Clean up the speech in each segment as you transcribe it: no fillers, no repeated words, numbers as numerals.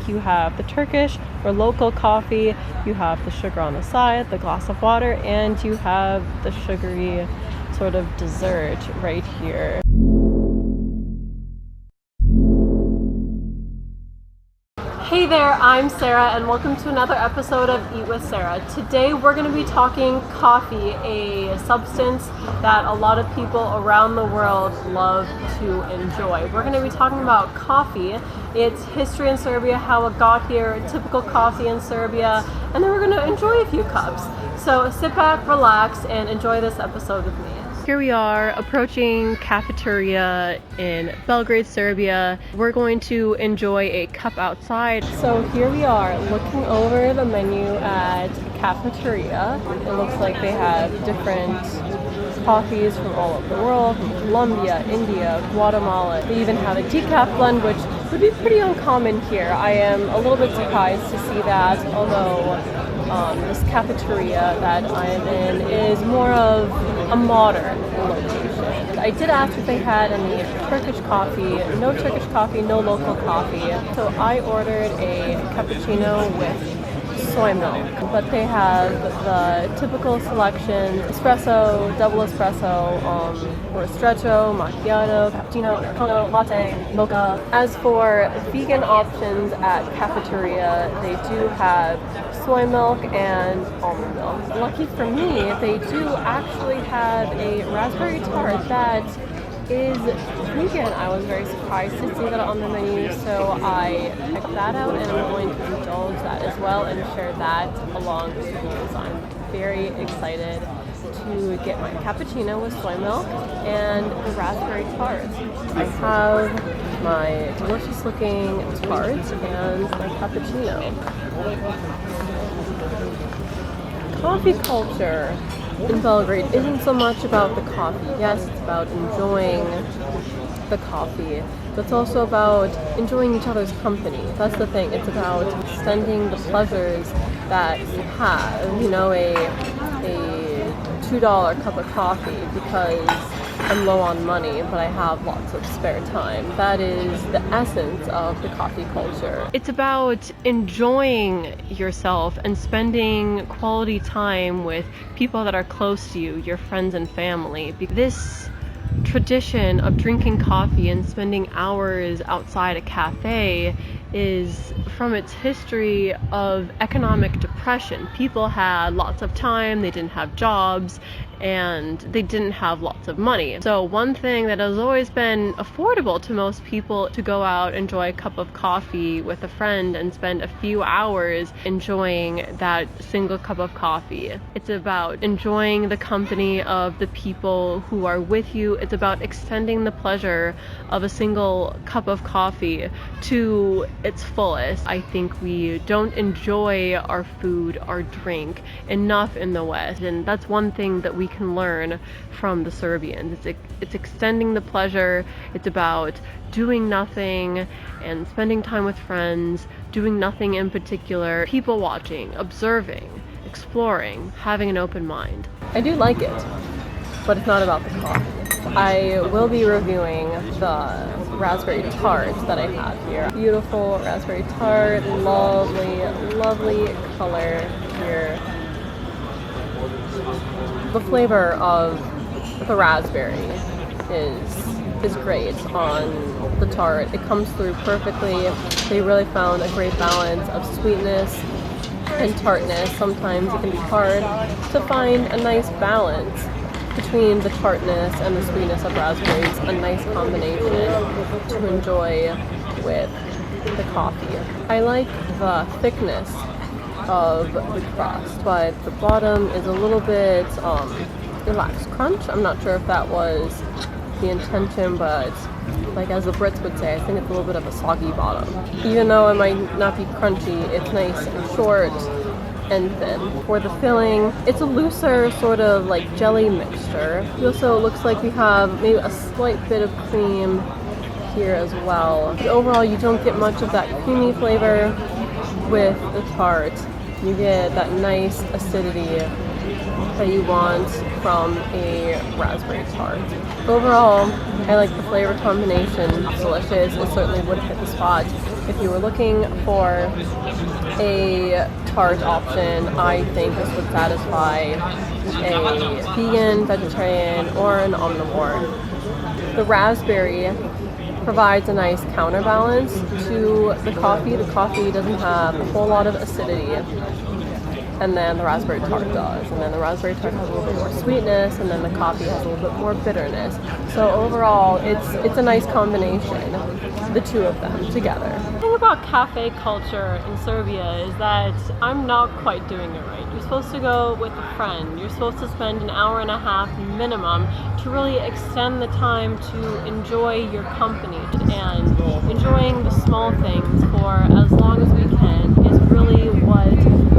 You have the Turkish or local coffee, you have the sugar on the side, the glass of water, and you have the sugary sort of dessert right here. Hey there, I'm Sarah and welcome to another episode of Eat with Sarah. Today we're going to be talking coffee, a substance that a lot of people around the world love to enjoy. We're going to be talking about coffee, its history in Serbia, how it got here, typical coffee in Serbia, and then we're going to enjoy a few cups. So sit back, relax, and enjoy this episode with me. Here we are approaching Kafeterija in Belgrade, Serbia. We're going to enjoy a cup outside. So here we are looking over the menu at Kafeterija. It looks like they have different coffees from all over the world, from Colombia, India, Guatemala. They even have a decaf blend, which would be pretty uncommon here. I am a little bit surprised to see that, although this cafeteria that I'm in is more of a modern location. I did ask if they had any Turkish coffee. No Turkish coffee, no local coffee. So I ordered a cappuccino with soy milk, but they have the typical selection: espresso, double espresso, or ristretto, macchiato, cappuccino, americano, latte, mocha. As for vegan options at Kafeterija, they do have soy milk and almond milk. Lucky for me, they do actually have a raspberry tart that is vegan. I was very surprised to see that on the menu, so I checked that out and I'm going to indulge that as well and share that along with you. So I'm very excited to get my cappuccino with soy milk and the raspberry tart. I have my delicious looking tart and my cappuccino. Coffee culture in Belgrade isn't so much about the coffee. Yes, it's about enjoying the coffee, but it's also about enjoying each other's company. That's the thing. It's about extending the pleasures that you have. You know, a $2 cup of coffee because I'm low on money, but I have lots of spare time. That is the essence of the coffee culture. It's about enjoying yourself and spending quality time with people that are close to you, your friends and family. This tradition of drinking coffee and spending hours outside a cafe is from its history of economic depression. People had lots of time, they didn't have jobs, and they didn't have lots of money. So one thing that has always been affordable to most people to go out, enjoy a cup of coffee with a friend and spend a few hours enjoying that single cup of coffee. It's about enjoying the company of the people who are with you. It's about extending the pleasure of a single cup of coffee to its fullest. I think we don't enjoy our food, our drink enough in the West, and that's one thing that we can learn from the Serbians. It's extending the pleasure. It's about doing nothing and spending time with friends, doing nothing in particular, people watching, observing, exploring, having an open mind. I do like it, but it's not about the coffee. I will be reviewing the raspberry tart that I have here. Beautiful raspberry tart, lovely color here. The flavor of the raspberry is great on the tart. It comes through perfectly. They really found a great balance of sweetness and tartness. Sometimes it can be hard to find a nice balance between the tartness and the sweetness of raspberries, a nice combination to enjoy with the coffee. I like the thickness of the crust, but the bottom is a little bit it lacks crunch. I'm not sure if that was the intention, but like as the Brits would say, I think it's a little bit of a soggy bottom. Even though it might not be crunchy, it's nice and short and thin. For the filling, it's a looser sort of like jelly mixture. It also looks like we have maybe a slight bit of cream here as well. But overall, you don't get much of that creamy flavor with the tart. You get that nice acidity that you want from a raspberry tart. Overall, I like the flavor combination. It's delicious. It certainly would hit the spot if you were looking for a tart option, I think this would satisfy a vegan, vegetarian, or an omnivore. The raspberry provides a nice counterbalance to the coffee. The coffee doesn't have a whole lot of acidity, and then the raspberry tart does. And then the raspberry tart has a little bit more sweetness, and then the coffee has a little bit more bitterness. So overall, it's a nice combination, the two of them together. The thing about cafe culture in Serbia is that I'm not quite doing it right. You're supposed to go with a friend. You're supposed to spend an hour and a half minimum to really extend the time to enjoy your company, and enjoying the small things for as long as we can is really what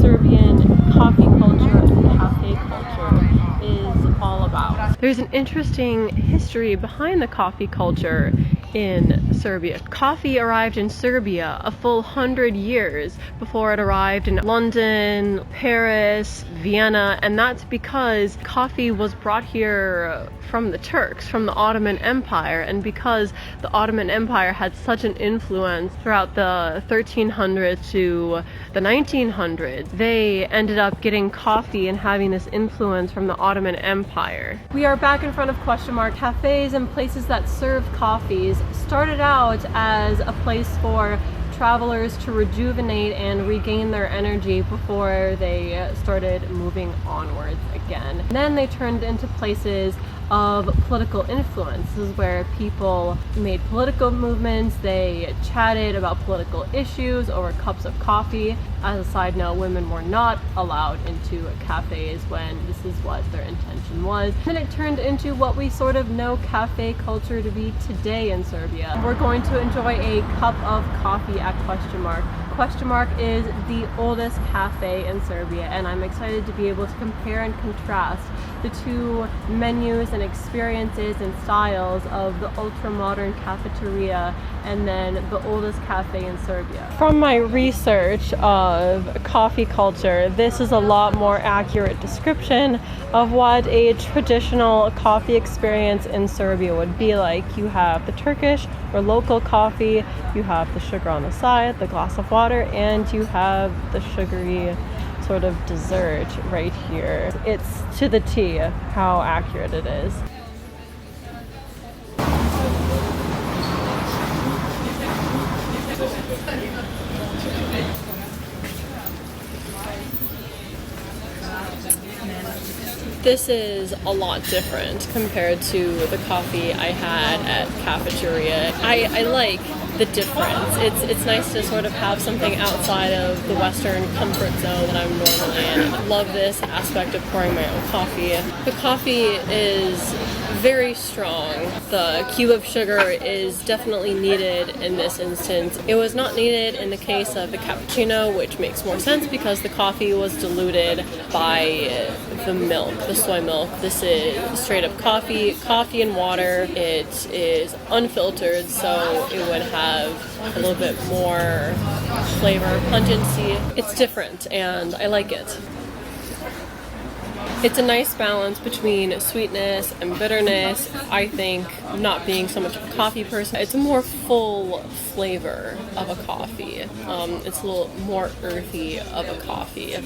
Serbian coffee culture and cafe culture is all about. There's an interesting history behind the coffee culture in Serbia. Coffee arrived in Serbia a full 100 years before it arrived in London, Paris, Vienna, and that's because coffee was brought here from the Turks, from the Ottoman Empire, and because the Ottoman Empire had such an influence throughout the 1300s to the 1900s, they ended up getting coffee and having this influence from the Ottoman Empire. We are back in front of question mark. Cafes and places that serve coffees started out as a place for travelers to rejuvenate and regain their energy before they started moving onwards again. And then they turned into places of political influence. This is where people made political movements, they chatted about political issues over cups of coffee. As a side note, women were not allowed into cafes when this is what their intention was. And it turned into what we sort of know cafe culture to be today in Serbia. We're going to enjoy a cup of coffee at question mark. Question mark is the oldest cafe in Serbia, and I'm excited to be able to compare and contrast the two menus and experiences and styles of the ultra-modern cafeteria and then the oldest cafe in Serbia. From my research of coffee culture, this is a lot more accurate description of what a traditional coffee experience in Serbia would be like. You have the Turkish or local coffee, you have the sugar on the side, the glass of water, and you have the sugary sort of dessert right here. It's to the T how accurate it is. This is a lot different compared to the coffee I had at Kafeterija. I like the difference. It's nice to sort of have something outside of the Western comfort zone that I'm normally in. I love this aspect of pouring my own coffee. The coffee is very strong. The cube of sugar is definitely needed in this instance. It was not needed in the case of the cappuccino, which makes more sense because the coffee was diluted by the milk, the soy milk. This is straight up coffee and water. It is unfiltered, so it would have a little bit more flavor, pungency. It's different and I like it. It's a nice balance between sweetness and bitterness. I think, not being so much of a coffee person, it's a more full flavor of a coffee. It's a little more earthy of a coffee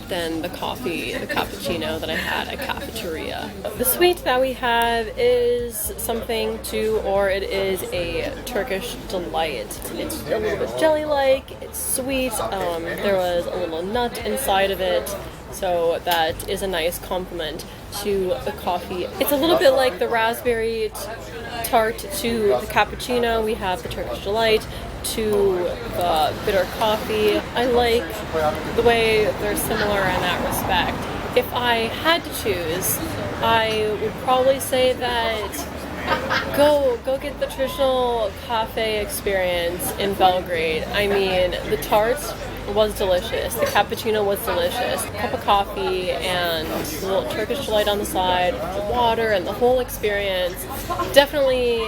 than the cappuccino that I had at Kafeterija. The sweet that we have is something to, or it is a Turkish delight. It's a little bit jelly-like, it's sweet, there was a little nut inside of it. So that is a nice complement to the coffee. It's a little bit like the raspberry tart to the cappuccino. We have the Turkish delight to the bitter coffee. I like the way they're similar in that respect. If I had to choose, I would probably say that go get the traditional cafe experience in Belgrade. I mean, the tart was delicious. The cappuccino was delicious. A cup of coffee and a little Turkish delight on the side, the water, and the whole experience definitely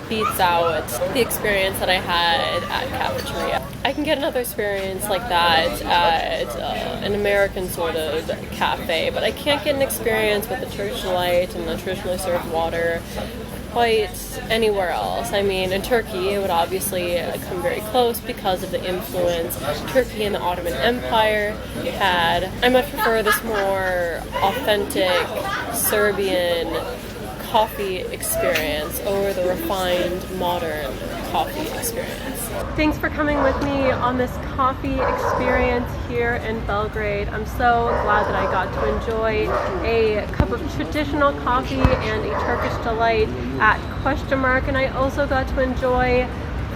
beats out the experience that I had at Kafeterija. I can get another experience like that at an American sort of cafe, but I can't get an experience with the Turkish delight and the traditionally served water quite anywhere else. I mean, in Turkey, it would obviously come very close because of the influence Turkey and the Ottoman Empire had. I much prefer this more authentic Serbian coffee experience over the refined modern coffee experience. Thanks for coming with me on this coffee experience here in Belgrade. I'm so glad that I got to enjoy a cup of traditional coffee and a Turkish delight at ? And I also got to enjoy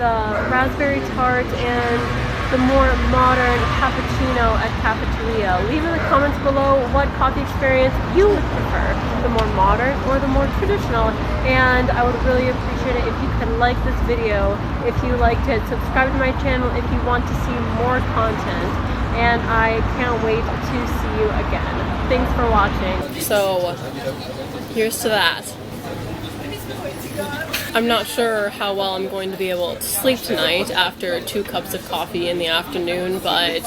the raspberry tart and the more modern cappuccino at Kafeterija. Leave in the comments below what coffee experience you would prefer, the more modern or the more traditional, and I would really appreciate it if you could like this video. If you liked it, subscribe to my channel if you want to see more content, and I can't wait to see you again. Thanks for watching. So here's to that. I'm not sure how well I'm going to be able to sleep tonight after 2 cups of coffee in the afternoon, but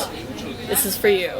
this is for you.